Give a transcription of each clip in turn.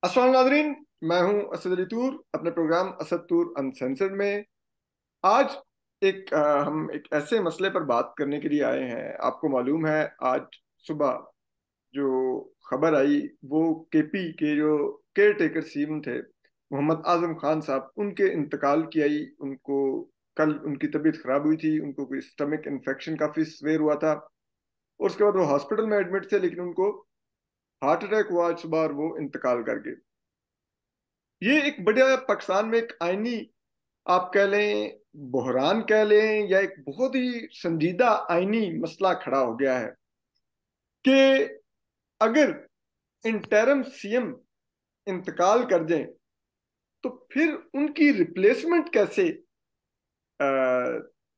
अस्सलाम नाज़रीन। मैं हूं असद अली तूर, अपने प्रोग्राम असद तूर अनसेंसर्ड में। आज हम एक ऐसे मसले पर बात करने के लिए आए हैं। आपको मालूम है, आज सुबह जो खबर आई वो केपी के जो केयर टेकर सीएम थे मोहम्मद आजम खान साहब, उनके इंतकाल की आई। उनको कल उनकी तबीयत खराब हुई थी, उनको कोई स्टमक इन्फेक्शन काफी सवेर हुआ था और उसके बाद वो हॉस्पिटल में एडमिट थे, लेकिन उनको हार्ट अटैक हुआ आज सुबह और वो इंतकाल कर गए। ये एक बढ़िया पाकिस्तान में एक आईनी, आप कह लें बहरान कह लें, या एक बहुत ही संजीदा आईनी मसला खड़ा हो गया है कि अगर इंटरम सीएम इंतकाल कर जाएं तो फिर उनकी रिप्लेसमेंट कैसे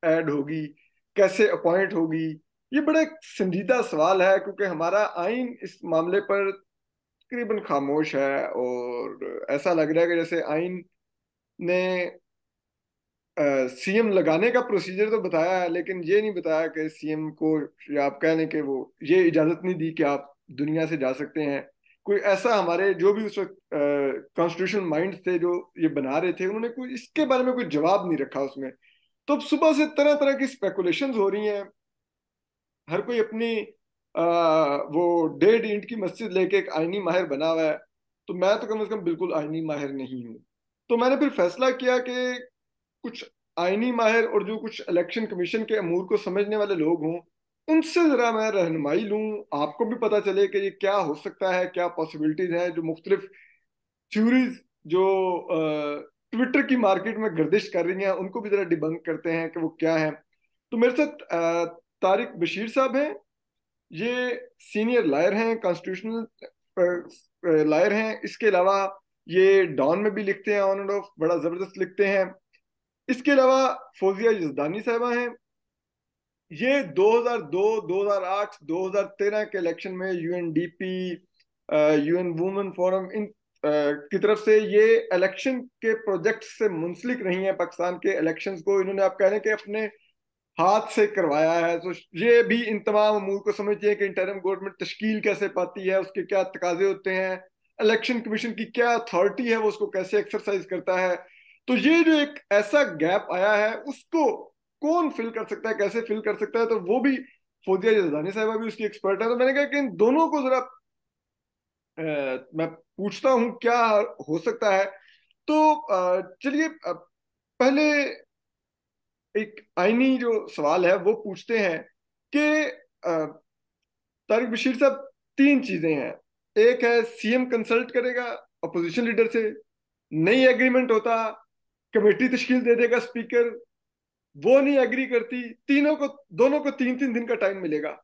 ऐड होगी, कैसे अपॉइंट होगी। ये बड़ा एक संजीदा सवाल है, क्योंकि हमारा आइन इस मामले पर तकरीबन खामोश है। और ऐसा लग रहा है कि जैसे आइन ने सीएम लगाने का प्रोसीजर तो बताया है, लेकिन ये नहीं बताया कि सीएम को, या आप कह लें कि वो ये इजाजत नहीं दी कि आप दुनिया से जा सकते हैं। कोई ऐसा हमारे जो भी उस वक्त कॉन्स्टिट्यूशन माइंड थे जो ये बना रहे थे, उन्होंने कोई इसके बारे में कोई जवाब नहीं रखा उसमें। तो अब सुबह से तरह तरह की स्पेकुलेशंस हो रही हैं। हर कोई अपनी वो डेढ़ ईंट की मस्जिद लेके एक आईनी माहिर बना हुआ है। तो मैं तो कम से कम बिल्कुल आईनी माहिर नहीं हूँ। तो मैंने फिर फैसला किया कि कुछ आईनी माहिर और जो कुछ इलेक्शन कमीशन के अमूर को समझने वाले लोग हों, उनसे जरा मैं रहनुमाई लूं। आपको भी पता चले कि ये क्या हो सकता है, क्या पॉसिबिलिटीज हैं। जो मुख्तलिफ थ्योरीज जो ट्विटर की मार्केट में गर्दिश कर रही हैं, उनको भी जरा डिबंक करते हैं कि वो क्या है। तो मेरे साथ तारिक बशीर साहब हैं। ये सीनियर लायर हैं, कॉन्स्टिट्यूशनल लायर हैं। इसके अलावा ये डॉन में भी लिखते हैं, ऑन एंड ऑफ बड़ा जबरदस्त लिखते हैं। इसके अलावा फौजिया यजदानी साहबा हैं। ये 2002, 2008, 2013 के इलेक्शन में यूएनडीपी, यूएन वुमेन फोरम, इन की तरफ से ये इलेक्शन के प्रोजेक्ट से मुंसलिक रही हैं। पाकिस्तान के इलेक्शंस को इन्होंने, आप कह रहे हैं कि अपने हाथ से करवाया है। तो ये भी इन तमाम अमूर को समझती है कि इंटरिम गवर्नमेंट तश्कील कैसे पाती है, उसके क्या तकाजे होते हैं, इलेक्शन कमीशन की क्या अथॉरिटी है, वो उसको कैसे एक्सरसाइज करता है। तो ये जो एक ऐसा गैप आया है, उसको कौन फिल कर सकता है, कैसे फिल कर सकता है, तो वो भी फौजिया जरदानी साहबा भी उसकी एक्सपर्ट है। तो मैंने कहा कि इन दोनों को जरा मैं पूछता हूँ क्या हो सकता है। तो चलिए, पहले एक आईनी जो सवाल है वो पूछते हैं कि तारिक बशीर साहब, तीन चीजें हैं। एक है सीएम कंसल्ट करेगा अपोजिशन लीडर से, नहीं एग्रीमेंट होता कमेटी तश्कील दे देगा स्पीकर, वो नहीं एग्री करती, तीनों को, दोनों को तीन तीन दिन का टाइम मिलेगा।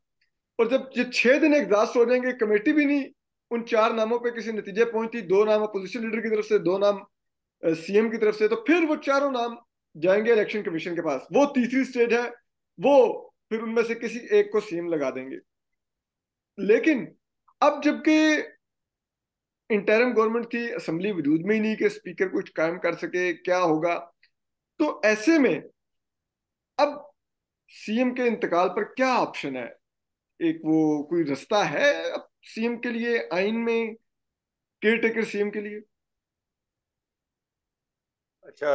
और जब ये 6 दिन एग्जॉस्ट हो जाएंगे, कमेटी भी नहीं उन चार नामों पे किसी नतीजे पहुंचती, दो नाम अपोजिशन लीडर की तरफ से, दो नाम सीएम की तरफ से, तो फिर वो चारों नाम जाएंगे इलेक्शन कमीशन के पास। वो तीसरी स्टेज है, वो फिर उनमें से किसी एक को सीएम लगा देंगे। लेकिन अब जबकि इंटरिम गवर्नमेंट थी, असेंबली वजूद में ही नहीं कि स्पीकर कुछ कायम कर सके, क्या होगा। तो ऐसे में अब सीएम के इंतकाल पर क्या ऑप्शन है? एक वो कोई रास्ता है अब सीएम के लिए आइन में, केयर टेकर सीएम के लिए? अच्छा,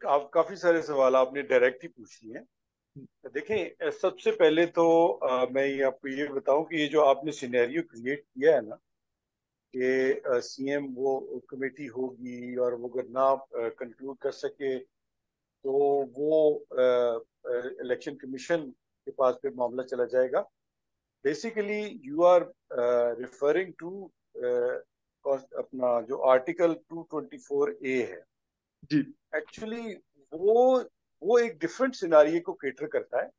आप काफी सारे सवाल आपने डायरेक्ट ही पूछ लिए हैं। देखें, सबसे पहले तो मैं ये आपको ये बताऊं कि ये जो आपने सिनेरियो क्रिएट किया है ना, कि सीएम वो कमेटी होगी और वो अगर ना कंक्लूड कर सके तो वो इलेक्शन कमीशन के पास फिर मामला चला जाएगा। Basically you are referring to अपना जो आर्टिकल 224A है। जी। एक्चुअली वो वो एक डिफरेंट सिनारियो को केटर करता है।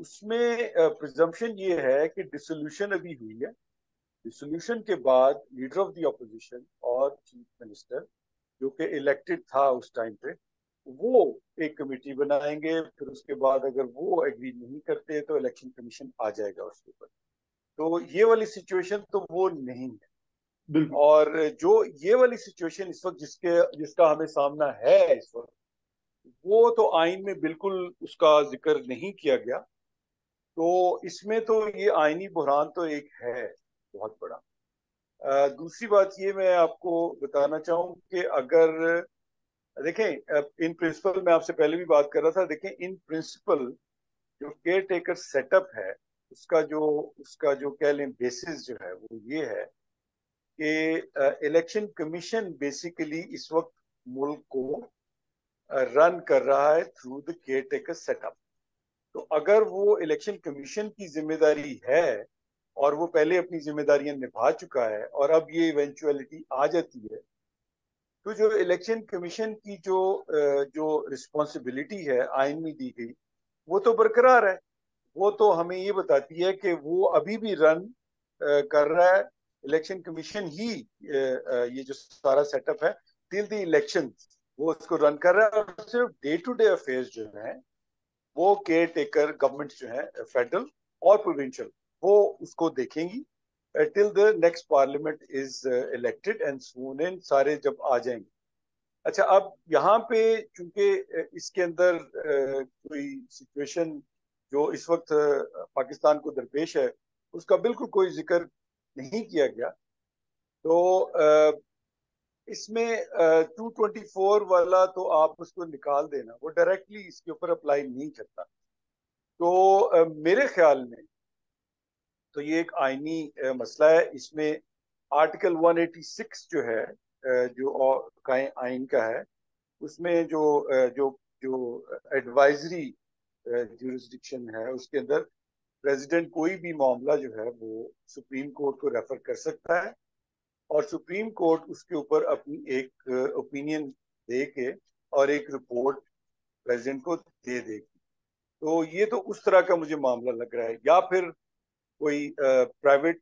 उसमें प्रिजम्पशन ये है कि डिसोल्यूशन अभी हुई है। डिसोल्यूशन के बाद लीडर ऑफ द ऑपोजिशन और चीफ मिनिस्टर, जो कि इलेक्टेड था उस टाइम पे, वो एक कमेटी बनाएंगे। फिर उसके बाद अगर वो एग्री नहीं करते तो इलेक्शन कमीशन आ जाएगा उसके ऊपर। तो ये वाली सिचुएशन तो वो नहीं है। बिल्कुल। और जो ये वाली सिचुएशन इस वक्त जिसका हमें सामना है इस वक्त, वो तो आइन में बिल्कुल उसका जिक्र नहीं किया गया। तो इसमें तो ये आइनी बुहरान तो एक है बहुत बड़ा। दूसरी बात ये मैं आपको बताना चाहूँ कि अगर देखें, इन प्रिंसिपल मैं आपसे पहले भी बात कर रहा था, देखें इन प्रिंसिपल जो केयर टेकर सेटअप है, उसका जो उसका जो कह लें बेसिस जो है वो ये है कि इलेक्शन कमीशन बेसिकली इस वक्त मुल्क को रन कर रहा है through the care taker setup. तो अगर वो इलेक्शन कमीशन की जिम्मेदारी है और वो पहले अपनी जिम्मेदारियां निभा चुका है और अब ये इवेंचुअलिटी आ जाती है, तो जो इलेक्शन कमीशन की जो रिस्पॉन्सिबिलिटी है आइन में दी गई, वो तो बरकरार है। वो तो हमें ये बताती है कि वो अभी भी रन कर रहा है। इलेक्शन कमीशन ही ये जो सारा सेटअप है टिल द इलेक्शन वो उसको रन कर रहा है, और सिर्फ डे टू डे अफेयर्स जो है वो केयर टेकर गवर्नमेंट जो है फेडरल और प्रोविंशियल वो उसको देखेंगी till the next parliament is elected and sworn in सारे जब आ जाएंगे। अच्छा, अब यहाँ पे चूंकि इसके अंदर कोई सिचुएशन जो इस वक्त पाकिस्तान को दरपेश है उसका बिल्कुल कोई जिक्र नहीं किया गया, तो इसमें 224 वाला तो आप उसको निकाल देना, वो डायरेक्टली इसके ऊपर अप्लाई नहीं करता। तो मेरे ख्याल में तो ये एक आईनी मसला है। इसमें आर्टिकल 186 जो है आइन का है, उसमें जो जो एडवाइजरी जुरिस्डिक्शन है उसके अंदर प्रेसिडेंट कोई भी मामला जो है वो सुप्रीम कोर्ट को रेफर कर सकता है और सुप्रीम कोर्ट उसके ऊपर अपनी एक ओपिनियन दे के और एक रिपोर्ट प्रेसिडेंट को दे देगी। तो ये तो उस तरह का मुझे मामला लग रहा है, या फिर कोई प्राइवेट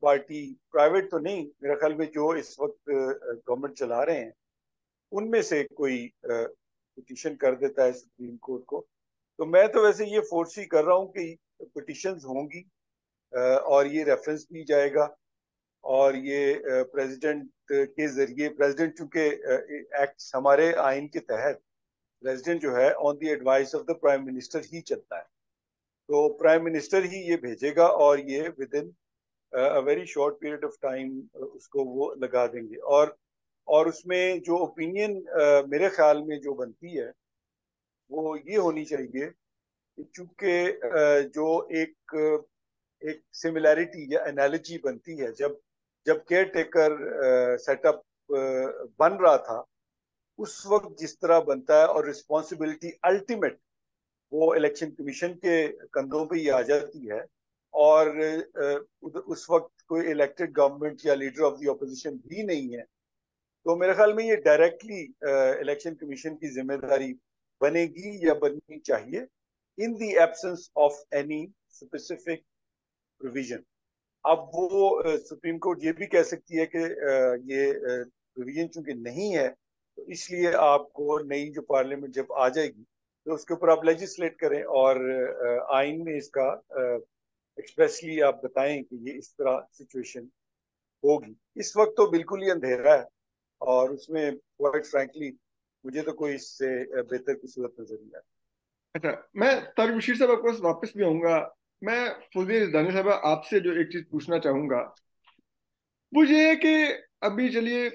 पार्टी, प्राइवेट तो नहीं, मेरा ख्याल में जो इस वक्त गवर्नमेंट चला रहे हैं उनमें से कोई पिटिशन कर देता है सुप्रीम कोर्ट को। तो मैं तो वैसे ये फोर्स ही कर रहा हूँ कि पिटिशंस होंगी और ये रेफरेंस भी जाएगा, और ये प्रेसिडेंट के जरिए, प्रेसिडेंट चूंकि एक्ट हमारे आइन के तहत प्रेसिडेंट जो है on the advice of the prime minister ही चलता है, तो प्राइम मिनिस्टर ही ये भेजेगा और ये with in a very short period of time उसको वो लगा देंगे। और उसमें जो ओपिनियन मेरे ख्याल में जो बनती है वो ये होनी चाहिए कि चूंकि जो एक सिमिलैरिटी या एनालॉजी बनती है, जब जब केयर टेकर सेटअप बन रहा था उस वक्त जिस तरह बनता है, और रिस्पॉन्सिबिलिटी अल्टीमेट वो इलेक्शन कमीशन के कंधों पे ही आ जाती है, और उस वक्त कोई इलेक्टेड गवर्नमेंट या लीडर ऑफ द ऑपोजिशन भी नहीं है, तो मेरे ख्याल में ये डायरेक्टली इलेक्शन कमीशन की जिम्मेदारी बनेगी या बननी चाहिए in the absence of any specific provision. अब वो सुप्रीम कोर्ट ये भी कह सकती है कि ये प्रोविजन चूंकि नहीं है तो इसलिए आपको नई जो पार्लियामेंट जब आ जाएगी तो उसके ऊपर आप लेजिस्लेट करें और आइन में इसका एक्सप्रेसली आप बताएं कि ये इस तरह सिचुएशन होगी। इस वक्त तो बिल्कुल ही अंधेरा है और उसमें क्वाइट फ्रैंकली मुझे तो कोई इससे बेहतर की सूरत नजर नहीं आती। अच्छा, मैं तारिक बशीर साहब आपके पास वापस भी आऊंगा। मैं फौजिया रजदानी साहब आपसे जो एक चीज पूछना चाहूंगा वो ये है कि अभी चलिए,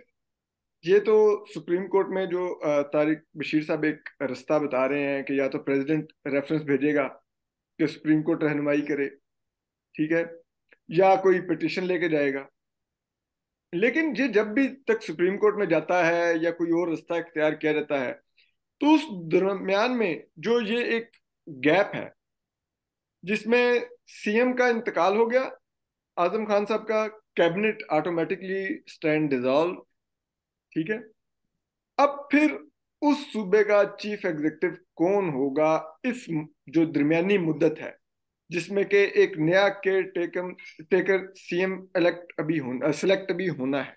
ये तो सुप्रीम कोर्ट में जो तारिक बशीर साहब एक रास्ता बता रहे हैं कि या तो प्रेसिडेंट रेफरेंस भेजेगा कि सुप्रीम कोर्ट रहनुमाई करे, ठीक है, या कोई पिटिशन लेके जाएगा। लेकिन ये जब भी तक सुप्रीम कोर्ट में जाता है या कोई और रास्ता इख्तियार किया जाता है, तो उस दरमियान में जो ये एक गैप है जिसमें सीएम का इंतकाल हो गया, आजम खान साहब का कैबिनेट ऑटोमेटिकली स्टैंड डिसॉल्व, ठीक है, अब फिर उस सूबे का चीफ एग्जीक्यूटिव कौन होगा, इस जो दरमियानी मुद्दत है जिसमें कि एक नया care taker taker CM elect अभी होना, सिलेक्ट अभी होना है।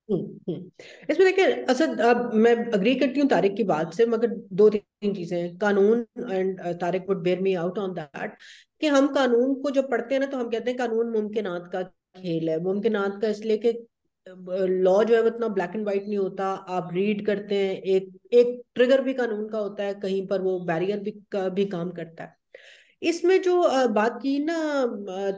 इसमें देखिए असद, अब मैं अग्री करती हूँ तारिक की बात से, मगर दो तीन चीजें हैं कानून, and Tariq would bear me out on that, कि हम कानून को जब पढ़ते हैं ना तो हम कहते हैं कानून मुमकिनात का खेल है। मुमकिनात का इसलिए कि लॉ जो है वो इतना ब्लैक एंड व्हाइट नहीं होता। आप रीड करते हैं, एक एक ट्रिगर भी कानून का होता है, कहीं पर वो बैरियर भी काम करता है। इसमें जो बात की ना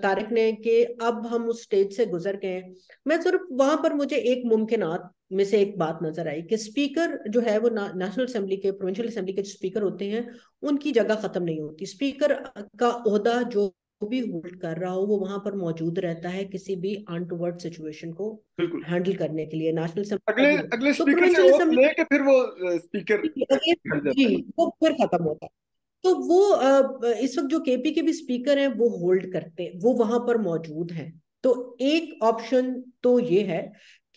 तारिक ने कि अब हम उस स्टेज से गुजर गए हैं, मैं सिर्फ वहां पर मुझे एक मुमकिनात में से एक बात नजर आई कि स्पीकर जो है वो नेशनल असेंबली के, प्रोविंशियल असेंबली के जो स्पीकर होते हैं उनकी जगह खत्म नहीं होती। स्पीकर का ओहदा जो भी होल्ड कर रहा हो वो वहां पर मौजूद रहता है किसी भी अनटूवर्ड सिचुएशन को बिल्कुल। हैंडल करने के लिए, नेशनल असेंबली का अगले भी हो। अगले तो स्पीकर से प्रोविंशियल ओथ असेंबली लेके फिर वो स्पीकर हट जी, जाता है। वो फिर खत्म होता है। तो वो इस वक्त जो केपी के भी स्पीकर हैं वो होल्ड करते हैं, वो वहां पर मौजूद हैं। तो एक ऑप्शन तो ये है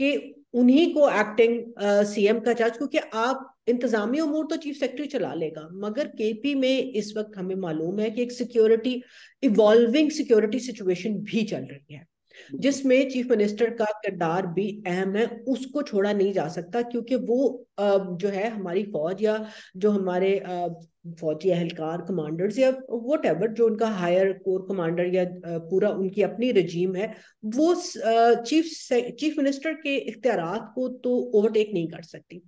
कि उन्हीं को एक्टिंग सीएम का चार्ज, क्योंकि आप इंतजामी उमूर तो चीफ सेक्रेटरी चला लेगा, मगर केपी में इस वक्त हमें मालूम है कि एक सिक्योरिटी, इवॉल्विंग सिक्योरिटी सिचुएशन भी चल रही है, बिल्कुल। जिसमें चीफ मिनिस्टर का किरदार भी अहम है। उसको छोड़ा नहीं जा सकता, क्योंकि वो जो है हमारी फौज या जो हमारे फौजी एहलकार, कमांडर्स या वट एवर, जो उनका हायर कोर कमांडर या पूरा उनकी अपनी रजीम है, वो चीफ मिनिस्टर के इख्तियारात को तो ओवरटेक नहीं कर सकती,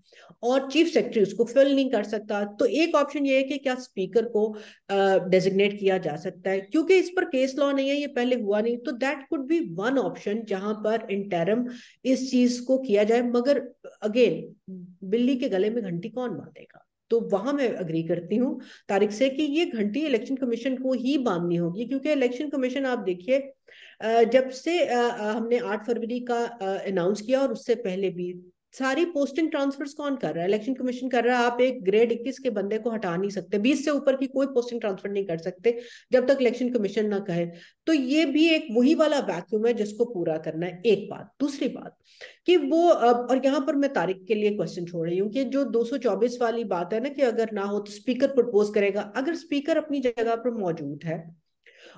और चीफ सेक्रेटरी उसको फिल नहीं कर सकता। तो एक ऑप्शन ये है कि क्या स्पीकर को डेजिग्नेट किया जा सकता है, क्योंकि इस पर केस लॉ नहीं है, ये पहले हुआ नहीं, तो that could be one option जहां पर इंटरम इस चीज को किया जाए। मगर अगेन, बिल्ली के गले में घंटी कौन बांधेगा? तो वहां मैं अग्री करती हूँ तारिक से कि ये घंटी इलेक्शन कमीशन को ही बांधनी होगी, क्योंकि इलेक्शन कमीशन आप देखिए जब से हमने 8 फरवरी का अनाउंस किया और उससे पहले भी सारी पोस्टिंग ट्रांसफर्स कौन कर रहा है? इलेक्शन कमीशन कर रहा है। आप एक ग्रेड 21 के बंदे को हटा नहीं सकते, 20 से ऊपर की कोई पोस्टिंग ट्रांसफर नहीं कर सकते जब तक इलेक्शन कमीशन ना कहे। तो ये भी एक वही वाला वैक्यूम है जिसको पूरा करना है। एक बात। दूसरी बात कि वो और यहाँ पर मैं तारिक के लिए क्वेश्चन छोड़ रही हूँ कि जो 224 वाली बात है ना कि अगर ना हो तो स्पीकर प्रपोज करेगा। अगर स्पीकर अपनी जगह पर मौजूद है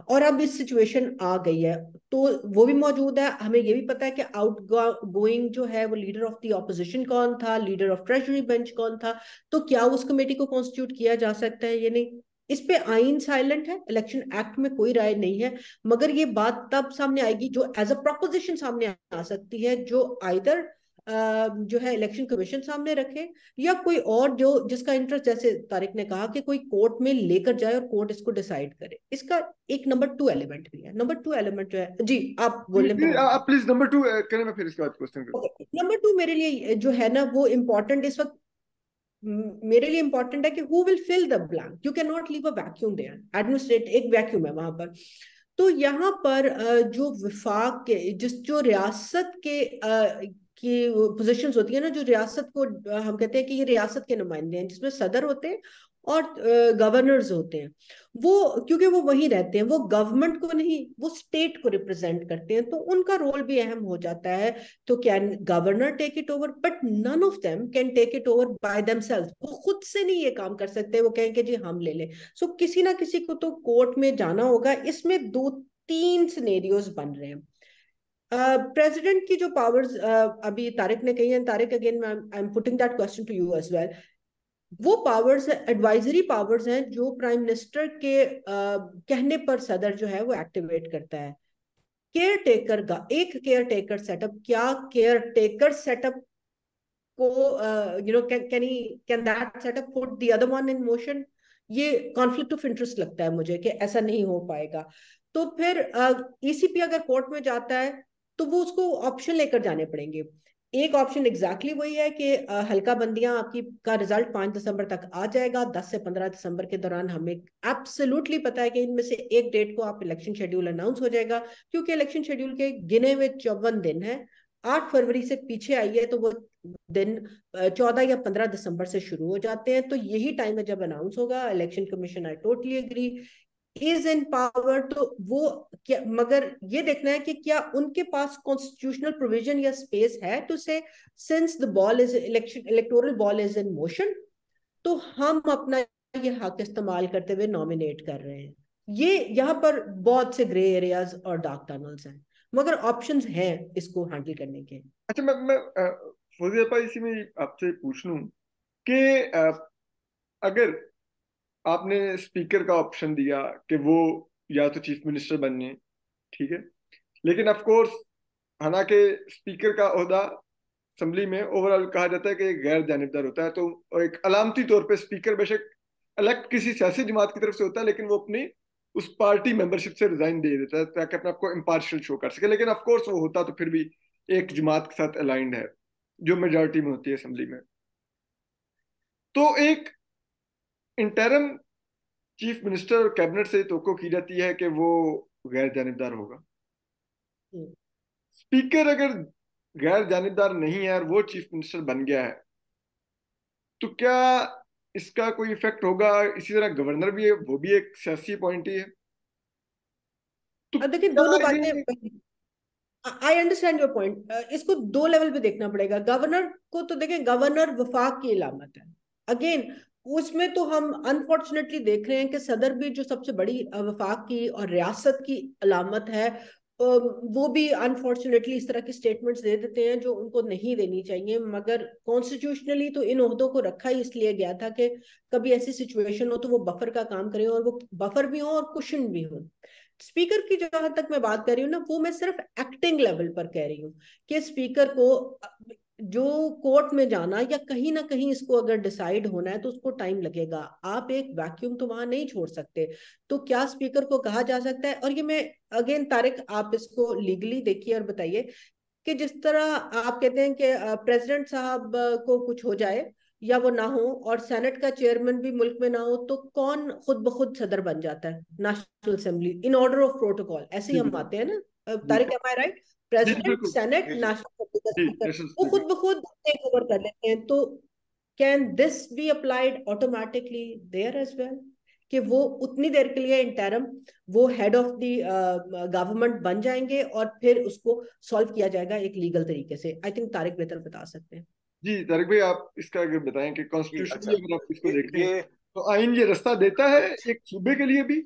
और अब इस सिचुएशन आ गई है, तो वो भी मौजूद है। हमें ये भी पता है कि आउट गोइंग जो है वो लीडर ऑफ द ऑपोजिशन कौन था, लीडर ऑफ ट्रेजरी बेंच कौन था, तो क्या उस कमेटी को कॉन्स्टिट्यूट किया जा सकता है? ये नहीं, इस पे आइन साइलेंट है, इलेक्शन एक्ट में कोई राय नहीं है। मगर ये बात तब सामने आएगी जो एज अ प्रोपोजिशन सामने आ सकती है, जो आइदर जो है इलेक्शन कमीशन सामने रखे या कोई और जो जिसका इंटरेस्ट, जैसे तारिक ने कहा कि कोई कोर्ट में लेकर जाए और कोर्ट इसको डिसाइड करे। इसका एक नंबर 2 एलिमेंट भी है। नंबर 2 एलिमेंट जो है, जी आप बोलने पर आप प्लीज नंबर 2 करें, मैं फिर इसके बाद क्वेश्चन करूँ। नंबर 2 मेरे लिए जो है ना वो इम्पोर्टेंट इस वक्त मेरे लिए इंपॉर्टेंट है कि who will fill the blank. You can not leave a vacuum there, administrate एक वैक्यूम है वहां पर। तो यहाँ पर जो विफाक के जो रियासत के की पोजीशंस होती है ना, जो रियासत को हम कहते हैं कि ये रियासत के नुमाइंदे हैं, जिसमें सदर होते हैं और गवर्नर्स होते हैं, वो क्योंकि वो वहीं रहते हैं, वो गवर्नमेंट को नहीं, वो स्टेट को रिप्रेजेंट करते हैं, तो उनका रोल भी अहम हो जाता है। तो can governor take it over? But none of them can take it over by themselves. वो खुद से नहीं ये काम कर सकते, वो कहेंगे जी हम ले लें। सो किसी ना किसी को तो कोर्ट में जाना होगा। इसमें दो तीन सिनेरियोज बन रहे हैं। प्रेसिडेंट की जो पावर्स अभी तारिक ने कही है, Tariq again I am putting that question to you as well, वो पावर्स एडवाइजरी पावर्स हैं जो प्राइम मिनिस्टर के कहने पर सदर जो है वो एक्टिवेट करता है। केयर टेकर का एक केयर टेकर सेटअप, क्या केयर टेकर सेटअप को can that setup put the other one in motion? ये कॉन्फ्लिक्ट ऑफ इंटरेस्ट लगता है मुझे कि ऐसा नहीं हो पाएगा। तो फिर ईसीपी अगर कोर्ट में जाता है तो वो उसको ऑप्शन लेकर जाने पड़ेंगे। एक ऑप्शन एग्जैक्टली वही है कि हल्का बंदियां आपकी का रिजल्ट 5 दिसंबर तक आ जाएगा। 10 से 15 दिसंबर के दौरान हमें एब्सोल्युटली पता है कि इनमें से एक डेट को आप इलेक्शन शेड्यूल अनाउंस हो जाएगा, क्योंकि इलेक्शन शेड्यूल के गिने हुए 54 दिन है। 8 फरवरी से पीछे आई है तो वो दिन 14 या 15 दिसंबर से शुरू हो जाते हैं। तो यही टाइम है जब अनाउंस होगा। Election commission, I totally agree, is in power. तो वो क्या, मगर ये देखना है कि क्या उनके पास कॉन्स्टिट्यूशनल प्रोविजन या स्पेस है टू से since the ball is election, electoral ball is in motion, तो हम अपना ये हक इस्तेमाल करते हुए नॉमिनेट कर रहे हैं। ये यहाँ पर बहुत से ग्रे एरियाज और डार्क टनल्स हैं, मगर ऑप्शंस हैं इसको हैंडल करने के। अच्छा, मैं फौजी भाई इसी में आपसे पूछ लूं कि अगर आपने स्पीकर का ऑप्शन दिया कि वो या तो चीफ मिनिस्टर बनने, ठीक है, लेकिन ऑफ कोर्स हालांकि स्पीकर का ओहदा असेंबली में ओवरऑल कहा जाता है कि गैर जानिबदार होता है, तो एक अलामती तौर पे स्पीकर बेशक इलेक्ट किसी सियासी जमात की तरफ से होता है, लेकिन वो अपनी उस पार्टी मेंबरशिप से रिजाइन दे देता है ताकि अपने आप को इम्पार्शियल शो कर सके। लेकिन ऑफ कोर्स वो होता तो फिर भी एक जमात के साथ अलाइंड है जो मेजोरिटी में होती है असेंबली में। तो एक इंटरम चीफ मिनिस्टर और कैबिनेट से तो की जाती है कि वो गैर जानिबदार होगा। स्पीकर अगर गैर जानिबदार नहीं है और वो चीफ मिनिस्टर बन गया है तो क्या इसका कोई इफेक्ट होगा? इसी तरह गवर्नर भी है, वो भी एक सियासी पॉइंट ही है। तो अब देखिए क्या दोनों बातें, ये आई अंडरस्टैंड योर पॉइंट। इसको दो लेवल पे देखना पड़ेगा। गवर्नर को तो देखें, गवर्नर वफाक की इलामत है। अगेन उसमें तो हम अनफॉर्चुनेटली देख रहे हैं कि सदर भी जो सबसे बड़ी वफाक की और रियासत की अलामत है, वो भी अनफॉर्चुनेटली इस तरह की स्टेटमेंट्स दे देते हैं जो उनको नहीं देनी चाहिए। मगर कॉन्स्टिट्यूशनली तो इन ओहदों को रखा ही इसलिए गया था कि कभी ऐसी सिचुएशन हो तो वो बफर का काम करें, और वो बफर भी हो और कुशन भी हो। स्पीकर की जहां तक मैं बात कर रही हूँ ना, वो मैं सिर्फ एक्टिंग लेवल पर कह रही हूँ कि स्पीकर को जो कोर्ट में जाना या कहीं ना कहीं इसको अगर डिसाइड होना है तो उसको टाइम लगेगा। आप एक वैक्यूम तो वहां नहीं छोड़ सकते। तो क्या स्पीकर को कहा जा सकता है? और ये मैं अगेन तारिक, आप इसको लीगली देखिए और बताइए कि जिस तरह आप कहते हैं कि प्रेसिडेंट साहब को कुछ हो जाए या वो ना हो और सेनेट का चेयरमैन भी मुल्क में ना हो, तो कौन खुद ब खुद सदर बन जाता है? National assembly, in order of protocol ऐसे ही जी हम आते हैं ना। जी तारिक, एम आई राइट? जी जी प्रेसिडेंट, बिल्कुल। सेनेट, जी जी नेशनल असेंबली का जी स्पीकर, नेशनल वो खुद स्पीकर। ब खुद टेक ओवर कर लेते हैं। तो can this be applied automatically there as well, कि वो उतनी देर के लिए इंटरम वो हेड ऑफ द गवर्नमेंट बन जाएंगे और फिर उसको सॉल्व किया जाएगा एक लीगल तरीके से? आई थिंक तारिक बेहतर बता सकते हैं। जी तारिक भाई, आप इसका अगर बताएं कि जी। कॉन्स्टिट्यूशनली अच्छा, अगर आप इसको देखें ये तो आइन ये रास्ता देता है अच्छा, एक सूबे के लिए भी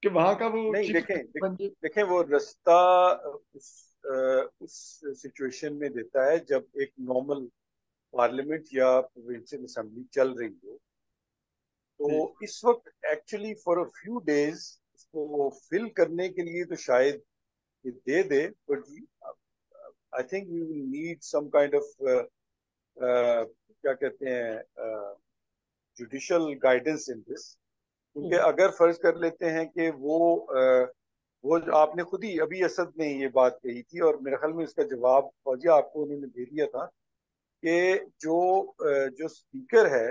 कि वहां का वो नहीं चीफ देखें मिनिस्टर बन जाए। देखें वो रास्ता उस उस सिचुएशन में देता है जब एक नॉर्मल पार्लियामेंट या प्रोविंशियल असेंबली चल रही हो। जी तो इस वक्त actually for a few days इसको फिल करने के लिए तो शायद ये दे दे, but I think we will need some kind of क्या कहते हैं जुडिशियल गाइडेंस इन दिस। क्योंकि हम्म। अगर फर्ज कर लेते हैं कि वो जो आपने खुद ही अभी असद ने ये बात कही थी और मेरे ख्याल में इसका जवाब फौजिया आपको उन्होंने दे दिया था कि जो स्पीकर है,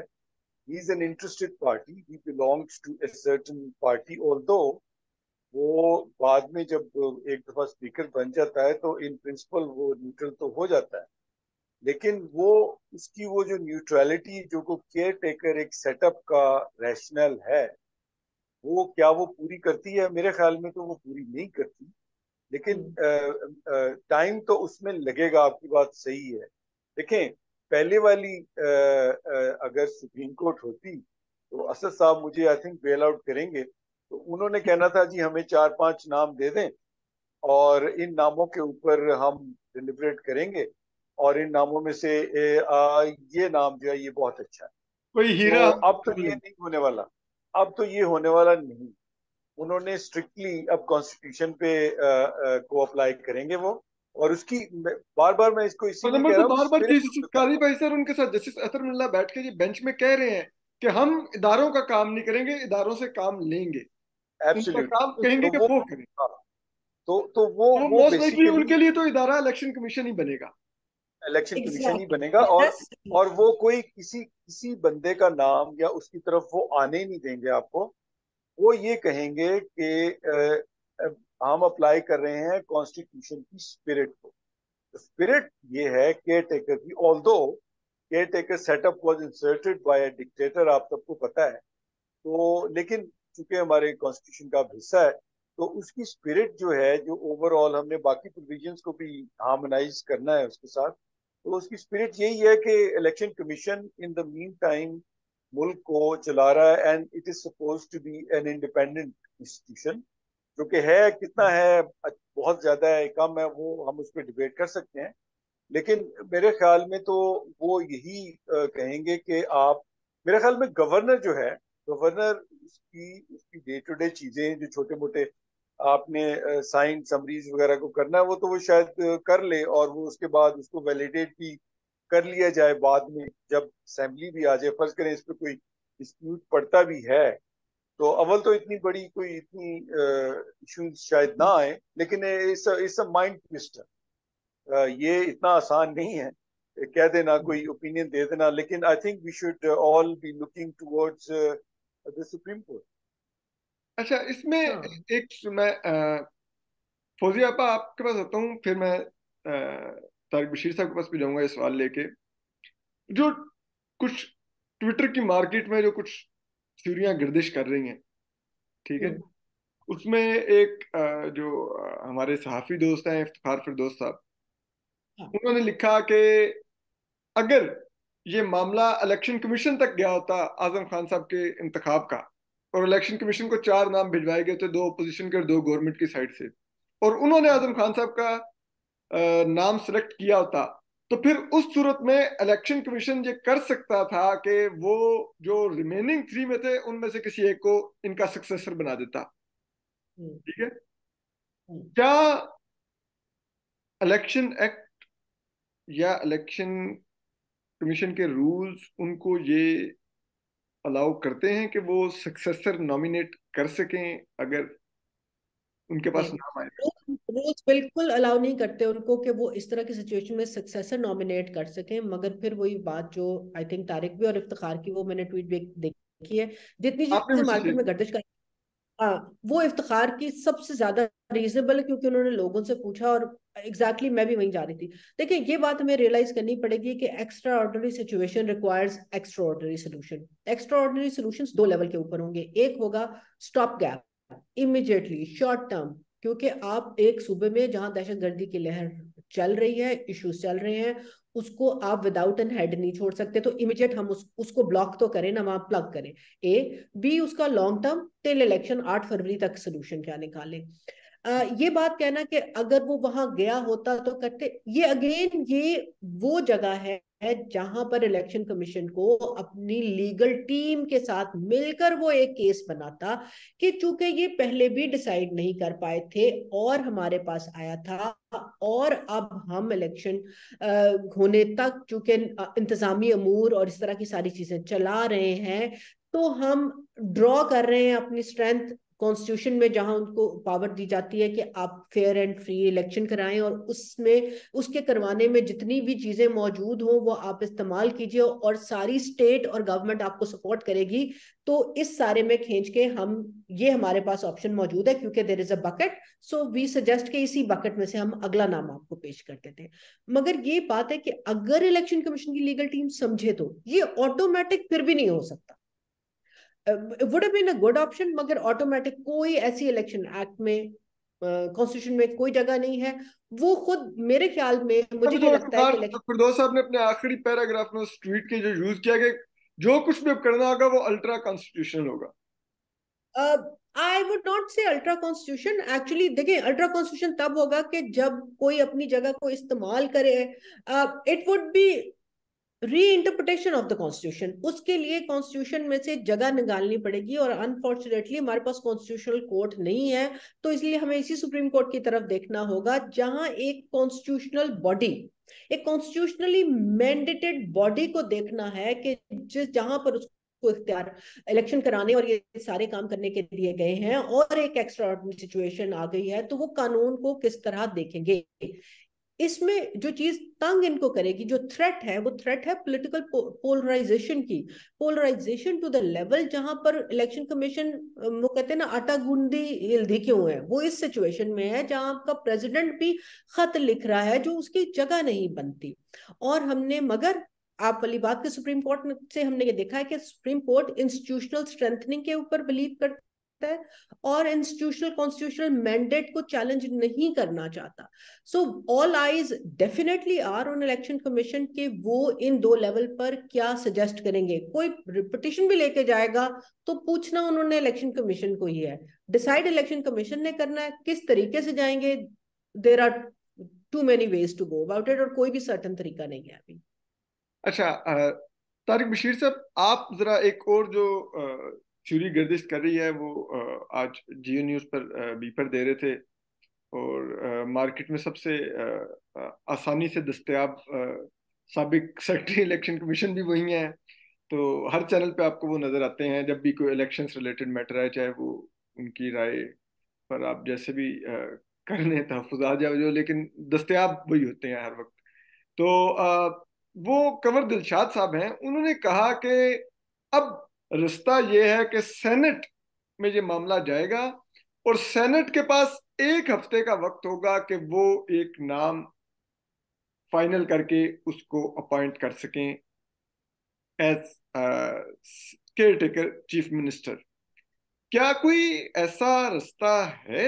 he is an interested party, he belongs to a certain party. Although वो बाद में जब एक दफा स्पीकर बन जाता है तो इन प्रिंसिपल वो न्यूट्रल तो हो जाता है, लेकिन वो उसकी वो जो न्यूट्रलिटी जो को केयर टेकर एक सेटअप का रैशनल है, वो क्या वो पूरी करती है? मेरे ख्याल में तो वो पूरी नहीं करती। लेकिन हम्म। टाइम तो उसमें लगेगा, आपकी बात सही है। देखें, पहले वाली अगर सुप्रीम कोर्ट होती तो असद साहब मुझे आई थिंक बेल आउट करेंगे, तो उन्होंने कहना था जी हमें 4-5 नाम दे दें और इन नामों के ऊपर हम डिलिब्रेट करेंगे, और इन नामों में से ये नाम जो है ये बहुत अच्छा है। कोई हीरा तो हम अब तो चुन ये लेंगे। नहीं होने वाला। अब तो ये होने वाला नहीं। उन्होंने स्ट्रिक्टली अब कॉन्स्टिट्यूशन पे को अप्लाई करेंगे वो। और उसकी बार बार मैं इसको और इसीलिए नंबर कह तो रहा हूँ कि बार बार स्पिरिट जस्टिस काली भाई सर उनके साथ जस्टिस अतरमुल्ला बैठ के ये बेंच में कह रहे हैं कि हम इदारों का काम नहीं करेंगे, इदारों से काम लेंगे। उनका एब्सोल्युटली। काम कहेंगे तो कि वो, वो करें। हाँ, तो वो तो वो मोस्ट लाइकली बेसिकली उनके लिए तो इदारा इलेक्शन कमीशन ही बनेगा। इलेक्शन कमीशन ही बनेगा। एग्जैक्टली, और वो कोई किसी किसी बंदे का नाम या उसकी तरफ वो आने ही नहीं देंगे आपको। वो ये कहेंगे कि हम अप्लाई कर रहे हैं कॉन्स्टिट्यूशन की स्पिरिट को। स्पिरिट ये है केयर टेकर की। Although care taker setup was inserted by a dictator, आप सबको पता है। तो लेकिन चूंकि हमारे कॉन्स्टिट्यूशन का अब हिस्सा है, तो उसकी स्पिरिट जो है, जो ओवरऑल हमने बाकी प्रोविजंस को भी हार्मोनाइज करना है उसके साथ, तो उसकी स्पिरिट यही है कि election commission in the mean time मुल्क को चला रहा है, and it is suppose to be an independent institution. जो कि है, कितना है, बहुत ज्यादा है, कम है, वो हम उस पर डिबेट कर सकते हैं। लेकिन मेरे ख्याल में तो वो यही कहेंगे कि आप, मेरे ख्याल में गवर्नर जो है, गवर्नर उसकी उसकी डे टू डे चीजें जो छोटे मोटे आपने साइन समरीज वगैरह को करना है, वो तो वो शायद कर ले, और वो उसके बाद उसको वैलिडेट भी कर लिया जाए बाद में जब असेंबली भी आ जाए। फर्ज करें इस पर कोई डिस्प्यूट पड़ता भी है, तो अव्वल तो इतनी बड़ी कोई इतनी इशू शायद ना आए, लेकिन इट्स अ माइंड ट्विस्टर। ये इतना आसान नहीं है कह देना, कोई ओपिनियन दे देना, लेकिन I think we should all be looking towards the supreme court. अच्छा, इसमें हाँ। एक मैं फौजी आपा आपके पास आता हूँ, फिर मैं तारिक बशीर साहब के पास भी जाऊंगा ये सवाल लेके। जो कुछ ट्विटर की मार्केट में जो कुछ थ्योरियां गर्दिश कर रही हैं, ठीक है, हम्म। उसमें एक जो हमारे सहाफी दोस्त हैं इफ्तिखार फिरदौस साहब, हाँ। उन्होंने लिखा कि अगर ये मामला इलेक्शन कमीशन तक गया होता आजम खान साहब के इंतखाब का, और इलेक्शन कमीशन को 4 नाम भिजवाए गए थे, 2 अपोजिशन के और 2 गवर्नमेंट की साइड से, और उन्होंने आजम खान साहब का नाम सेलेक्ट किया होता, तो फिर उस सूरत में इलेक्शन कमीशन ये कर सकता था कि वो जो रिमेनिंग 3 में थे उनमें से किसी एक को इनका सक्सेसर बना देता। हम्म। ठीक है, हम्म। क्या इलेक्शन एक्ट या इलेक्शन कमीशन के रूल्स उनको ये अलाउ करते हैं कि वो सक्सेसर नॉमिनेट कर सकें अगर उनके पास नहीं, नाम आए? रूल्स बिल्कुल अलाउ नहीं करते उनको कि वो इस तरह की सिचुएशन में सक्सेसर नॉमिनेट कर सकें। मगर फिर वही बात जो आई थिंक तारिक भी और इफ्तिखार की, वो मैंने ट्वीट भी देखी है, जितनी आपने चीजें भी मार्केट सोची? में गर्दिश कर, हाँ, वो इफ्तिखार की सबसे ज्यादा रीजनेबल है, क्योंकि उन्होंने लोगों से पूछा। और एग्जैक्टली मैं भी वहीं जा रही थी। देखिए, ये बात हमें रियलाइज करनी पड़ेगी कि extra ordinary situation requires extra ordinary solution. Extra ordinary solution 2 level के ऊपर होंगे। एक होगा stop gap, immediately, short term, क्योंकि आप एक सूबे में जहां दहशतगर्दी की लहर चल रही है, इश्यूज चल रहे हैं, उसको आप विदाउट एन हेड नहीं छोड़ सकते। तो इमीडिएट हम उसको ब्लॉक तो करें ना, वहां प्लग करें। ए बी, उसका लॉन्ग टर्म टिल इलेक्शन 8 फरवरी तक सोल्यूशन क्या निकाले। ये बात कहना कि अगर वो वहां गया होता तो करते, ये अगेन ये वो जगह है जहां पर इलेक्शन कमीशन को अपनी लीगल टीम के साथ मिलकर वो एक केस बनाता कि चूंकि ये पहले भी डिसाइड नहीं कर पाए थे और हमारे पास आया था, और अब हम इलेक्शन होने तक चूंकि इंतजामी अमूर और इस तरह की सारी चीजें चला रहे हैं, तो हम ड्रॉ कर रहे हैं अपनी स्ट्रेंथ कॉन्स्टिट्यूशन में, जहां उनको पावर दी जाती है कि आप फेयर एंड फ्री इलेक्शन कराएं, और उसमें उसके करवाने में जितनी भी चीजें मौजूद हों वो आप इस्तेमाल कीजिए, और सारी स्टेट और गवर्नमेंट आपको सपोर्ट करेगी। तो इस सारे में खींच के हम, ये हमारे पास ऑप्शन मौजूद है, क्योंकि there is a bucket, so we suggest कि इसी बकेट में से हम अगला नाम आपको पेश करते थे। मगर ये बात है कि अगर इलेक्शन कमीशन की लीगल टीम समझे तो ये ऑटोमेटिक फिर भी नहीं हो सकता। Would been a good option, मगर ऑटोमेटिक कोई ऐसी इलेक्शन एक्ट में, कॉन्स्टिट्यूशन में कोई जगह नहीं है। वो खुद मेरे ख्याल में, मुझे अब ये जो लगता है इफ्तिखार कि इलेक्शन, फिरदौस साहब ने अपने आखिरी पैराग्राफ में उस ट्वीट के जो यूज किया कि जो कुछ भी अब करना होगा वो अल्ट्रा कॉन्स्टिट्यूशनल होगा। आई वुड नॉट से अल्ट्रा कॉन्स्टिट्यूशन। एक्चुअली देखिए, अल्ट्रा कॉन्स्टिट्यूशन तब होगा कि जब कोई अपनी जगह को इस्तेमाल करे। इट वुड बी री इंटरप्रिटेशन ऑफ द कॉन्स्टिट्यूशन। उसके लिए कॉन्स्टिट्यूशन में से जगह निकालनी पड़ेगी, और अनफॉर्चुनेटली हमारे पास कॉन्स्टिट्यूशनल कोर्ट नहीं है। तो इसलिए हमें इसी सुप्रीम कोर्ट की तरफ देखना होगा, जहां एक कॉन्स्टिट्यूशनल बॉडी, एक कॉन्स्टिट्यूशनली मैंडेटेड बॉडी को देखना है कि जिस जहां पर उसको इख्तियार इलेक्शन कराने और ये सारे काम करने के दिए गए हैं, और एक एक्स्ट्रा ऑर्डिनरी सिचुएशन आ गई है, तो वो कानून को किस तरह देखेंगे। इसमें जो चीज तंग इनको करेगी, जो थ्रेट है, वो थ्रेट है पॉलिटिकल पोलराइजेशन की। पोलराइजेशन टू द लेवल जहां पर इलेक्शन कमीशन, वो कहते हैं ना, आटा गूंदी हिल्दी क्यों है, वो इस सिचुएशन में है जहां आपका प्रेसिडेंट भी खत लिख रहा है जो उसकी जगह नहीं बनती। और हमने, मगर आप वाली बात के सुप्रीम कोर्ट से हमने ये देखा है कि सुप्रीम कोर्ट इंस्टीट्यूशनल स्ट्रेंथनिंग के ऊपर बिलीव करता है, और इंस्टीट्यूशनल कॉन्स्टिट्यूशनल मैंडेट को चैलेंज नहीं करना चाहता। So all eyes definitely are on election commission के वो इन 2 लेवल पर क्या सजेस्ट करेंगे। कोई पिटिशन भी लेके जाएगा तो पूछना उन्होंने इलेक्शन कमीशन को ही है, डिसाइड इलेक्शन कमीशन ने करना है, किस तरीके से जाएंगे। There are too many ways to go about it, और कोई भी सर्टन तरीका नहीं है अभी। अच्छा, तारिक बशीर साहब, आप जरा एक और जो थ्योरी गर्दिश कर रही है वो आज जियो न्यूज पर भी पर दे रहे थे, और मार्केट में सबसे आसानी से दस्तयाब साबिक सेक्रेटरी इलेक्शन कमीशन भी वही है, तो हर चैनल पे आपको वो नजर आते हैं जब भी कोई इलेक्शन से रिलेटेड मैटर है, चाहे वो उनकी राय पर आप जैसे भी करने तहफ़्फ़ुज़ात जाओ जो, लेकिन दस्तयाब वही होते हैं हर वक्त। तो वो कंवर दिलशाद साहब हैं, उन्होंने कहा कि अब रास्ता ये है कि सेनेट में ये मामला जाएगा और सेनेट के पास 1 हफ्ते का वक्त होगा कि वो एक नाम फाइनल करके उसको अपॉइंट कर सकें as caretaker chief minister. क्या कोई ऐसा रास्ता है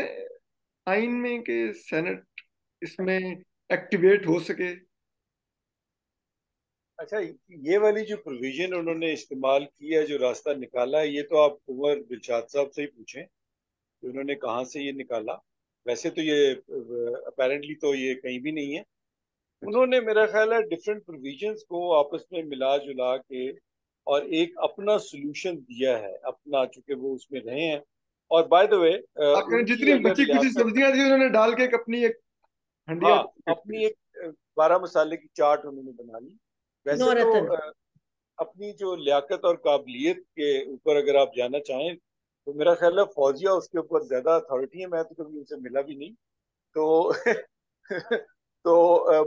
आइन में कि सेनेट इसमें एक्टिवेट हो सके? अच्छा, ये वाली जो प्रोविजन उन्होंने इस्तेमाल किया, जो रास्ता निकाला है, ये तो आप उमर दिलशाद साहब से ही पूछें कि उन्होंने कहाँ से ये निकाला। वैसे तो ये अपेरेंटली तो ये कहीं भी नहीं है। उन्होंने मेरा ख्याल है डिफरेंट प्रोविजंस को आपस में मिला जुला के और एक अपना सोल्यूशन दिया है अपना, चूंकि वो उसमें रहे हैं। और बाय द वे, आपने उनकी जितनी अगर बची कुछ लियाकत, सब्जियां थी उन्होंने डाल के एक अपनी एक हंडिया हाँ, अपनी एक 12 मसाले की चाट उन्होंने बना ली। वैसे तो नौरतन। अपनी जो लियाकत और काबिलियत के ऊपर अगर आप जाना चाहें तो मेरा ख्याल है फौजिया उसके ऊपर ज्यादा अथॉरिटी है। मैं तो कभी उनसे मिला भी नहीं। तो तो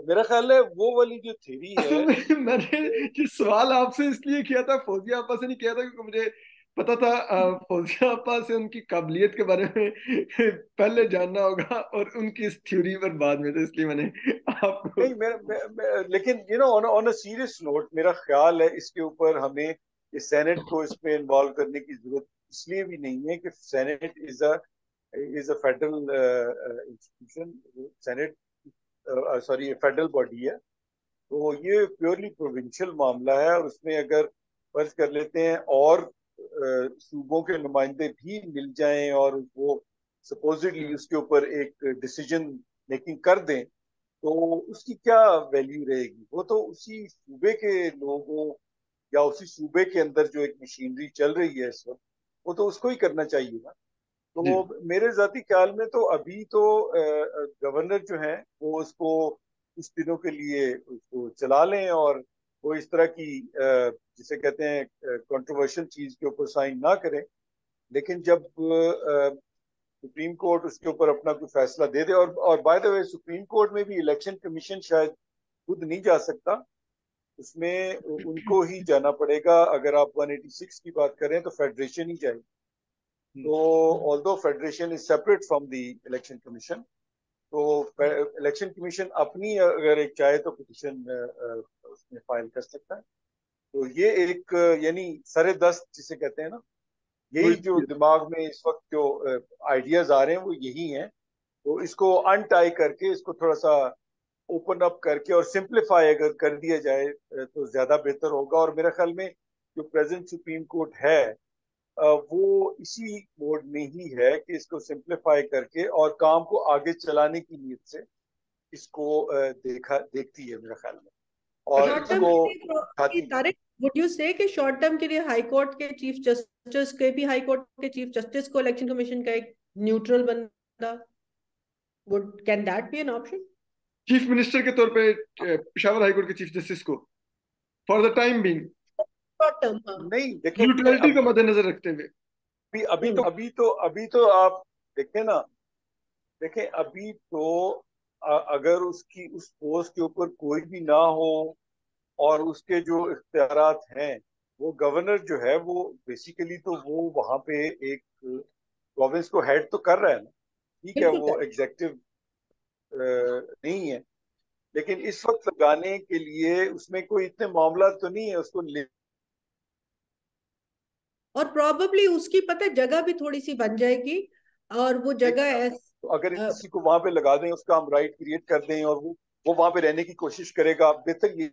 मेरा ख्याल है वो वाली जो थ्योरी असल है में मैंने वो, ये सवाल आपसे इसलिए किया था, फौजिया आपा से नहीं किया था, क्योंकि मुझे पता था फौजिया आपा से उनकी काबिलियत के बारे में पहले जानना होगा और उनकी इस थ्योरी पर बाद में, तो इसलिए मैंने आपको। नहीं, लेकिन ऑन अ सीरियस नोट, मेरा ख्याल है इसके ऊपर हमें ये सेनेट को इसमें इन्वॉल्व करने की जरूरत इसलिए भी नहीं है कि senate is a federal institution. Senate, sorry, federal body है। तो ये प्योरली प्रोविंशियल मामला है, और उसमें अगर फर्ज कर लेते हैं और सूबों के नुमाइंदे भी मिल जाएं और वो सपोजिटली उसके ऊपर एक डिसीजन मेकिंग कर दें, तो उसकी क्या वैल्यू रहेगी? वो तो उसी सूबे के लोगों या उसी सूबे के अंदर जो एक मशीनरी चल रही है इस वक्त, वो तो उसको ही करना चाहिए ना। जी तो मेरे जाती ख्याल में तो अभी तो गवर्नर जो है वो उसको कुछ दिनों के लिए उसको चला लें, और वो इस तरह की जिसे कहते हैं कंट्रोवर्शियल चीज के ऊपर साइन ना करें। लेकिन जब सुप्रीम कोर्ट उसके ऊपर अपना कोई फैसला दे दे, और by the way supreme court में भी इलेक्शन कमीशन शायद खुद नहीं जा सकता, उसमें उनको ही जाना पड़ेगा। अगर आप 186 की बात करें तो फेडरेशन ही जाएगी। तो although federation is separate from the election commission, तो इलेक्शन कमीशन अपनी अगर एक चाहे तो पिटिशन उसमें फाइल कर सकता है। तो ये एक यानी सरे दस्त जिसे कहते हैं ना, यही जो वही। दिमाग में इस वक्त जो आइडियाज आ रहे हैं वो यही हैं। तो इसको अनटाई करके, इसको थोड़ा सा ओपन अप करके और सिंप्लीफाई अगर कर दिया जाए तो ज्यादा बेहतर होगा। और मेरे ख्याल में जो प्रेजेंट सुप्रीम कोर्ट है वो इसी मोड में ही है कि इसको सिंप्लीफाई करके और काम को आगे चलाने की नीयत से इसको देखती है मेरे ख्याल में, और शॉर्ट टर्म इसको के लिए उठाती भी। तारिक, वुड यू से कि शॉर्ट टर्म के लिए हाई कोर्ट के चीफ जस्टिस के भी, हाई कोर्ट के चीफ जस्टिस को इलेक्शन कमीशन का एक न्यूट्रल बंदा, would can that be an option? Chief minister के तौर पे पेशावर हाईकोर्ट के चीफ जस्टिस को for the time being, short term, हाँ। नहीं, देखें, न्यूट्रलिटी को मद्देनजर रखते हुए। अभी तो आप देखें ना, देखें अभी तो अगर उसकी उस पोस्ट के ऊपर कोई भी ना हो और उसके जो इख्तियारात हैं, वो गवर्नर जो है वो बेसिकली तो वो वहां पे एक प्रोविंस को हेड तो कर रहा है ना। ठीक है, बिल्कुल वो कर। एग्जेक्टिव नहीं है, लेकिन इस वक्त लगाने के लिए उसमें कोई इतने मामला तो नहीं है उसको और प्रॉबली उसकी पता है जगह भी थोड़ी सी बन जाएगी, और वो जगह लेना। तो अगर किसी को वहां पे लगा दें, उसका हम राइट क्रिएट कर दें और वो वहां पे रहने की कोशिश करेगा, बेहतर ये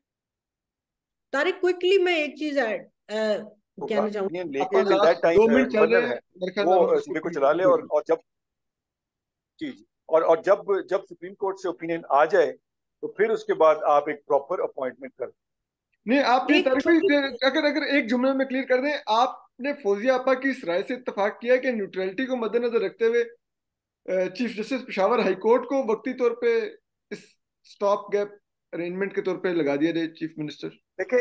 तारिक क्विकली मैं एक चीज ऐड होगा। कहना चाहूंगी। यूनियन आपका लेके till that last time 2 minute चल रहे गवर्नर हैं, है मेरे ख्याल में हम वो इसको सूबे को चला ले, conclude और जब जी जी और जब जब सुप्रीम कोर्ट से ओपिनियन आ जाए तो फिर उसके बाद आप एक प्रॉपर अपॉइंटमेंट कर। नहीं, आप ये एक तारीफ छोटी अगर अगर एक जुमले में क्लियर कर दें, आपने फौजिया आपा की इस राय से इत्तेफाक किया कि न्यूट्रलिटी को मद्देनजर रखते हुए chief justice Peshawar high court को वक्ती तौर पे इस स्टॉप गैप अरेंजमेंट के तौर पे लगा दिया जाए चीफ मिनिस्टर। देखें,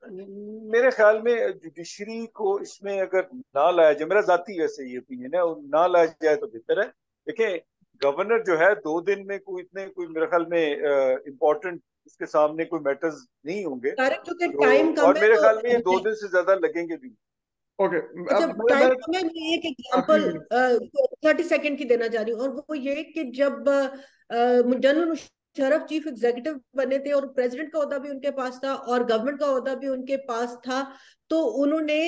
मेरे ख्याल में जुडिशरी को इसमें अगर ना लाया जाए, मेरा जाती वैसे ये ओपिनियन है, और ना लाया जाए तो बेहतर है। देखें, गवर्नर जो है 2 दिन में कोई इतने कोई मेरे ख्याल में इम्पोर्टेंट उसके सामने कोई मैटर्स नहीं होंगे तारिक, क्योंकि तो, टाइम कम और है मेरे तो ख्याल में ये 2 दिन से ज्यादा लगेंगे भी। ओके। अच्छा, अब टाइम मैं कम है, मैं एक आखिरी एग्जांपल 30 सेकंड की देना चाह रही हूँ, और वो ये कि जब जनरल मुशर्रफ चीफ एग्जीक्यूटिव बने थे और प्रेसिडेंट का ओहदा भी उनके पास था और गवर्नमेंट का ओहदा भी उनके पास था, तो उन्होंने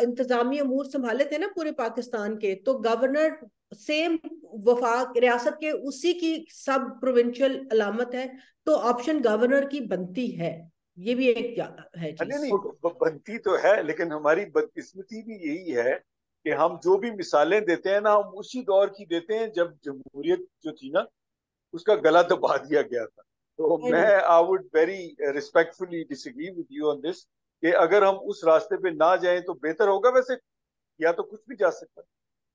इंतजामी अमूर संभाले थे ना पूरे पाकिस्तान के, तो गवर्नर सेम वफाक रियासत के उसी की सब प्रोविंशियल अलामत है, तो ऑप्शन गवर्नर की बनती है। ये भी एक है नहीं चीज। नहीं, बनती तो है, लेकिन हमारी बदकिस्मती भी यही है कि हम जो भी मिसालें देते हैं ना, हम उसी दौर की देते हैं जब जमहूरियत जो थी ना, उसका गला दबा दिया गया था। तो आई मैं no. I would very respectfully disagree with you on this, कि अगर हम उस रास्ते पे ना जाएं तो बेहतर होगा। वैसे या तो कुछ भी जा सकता है।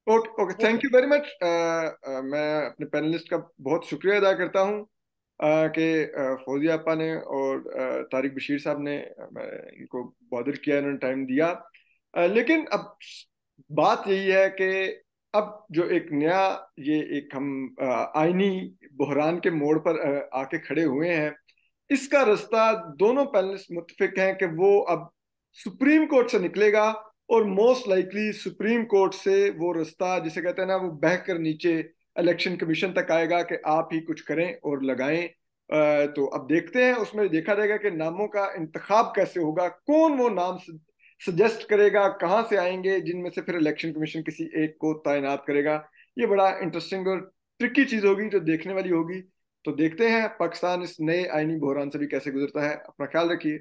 Okay okay, thank you very much. मैं अपने पैनलिस्ट का बहुत शुक्रिया अदा करता हूँ कि फौजिया आपा ने और तारिक बशीर साहब ने इनको बॉदर किया, इन्होंने टाइम दिया। लेकिन अब बात यही है कि अब जो एक नया ये एक हम आईनी बहरान के मोड़ पर आके खड़े हुए हैं, इसका रास्ता दोनों पैनलिस्ट मुत्फिक हैं कि वो अब सुप्रीम कोर्ट से निकलेगा, और मोस्ट लाइकली सुप्रीम कोर्ट से वो रास्ता जिसे कहते हैं ना वो बह कर नीचे इलेक्शन कमीशन तक आएगा कि आप ही कुछ करें और लगाएं। तो अब देखते हैं, उसमें देखा जाएगा कि नामों का इंतखाब कैसे होगा, कौन वो नाम सजेस्ट करेगा, कहाँ से आएंगे, जिनमें से फिर इलेक्शन कमीशन किसी एक को तैनात करेगा। ये बड़ा इंटरेस्टिंग और ट्रिकी चीज होगी जो देखने वाली होगी। तो देखते हैं पाकिस्तान इस नए आईनी बहरान से भी कैसे गुजरता है। अपना ख्याल रखिए।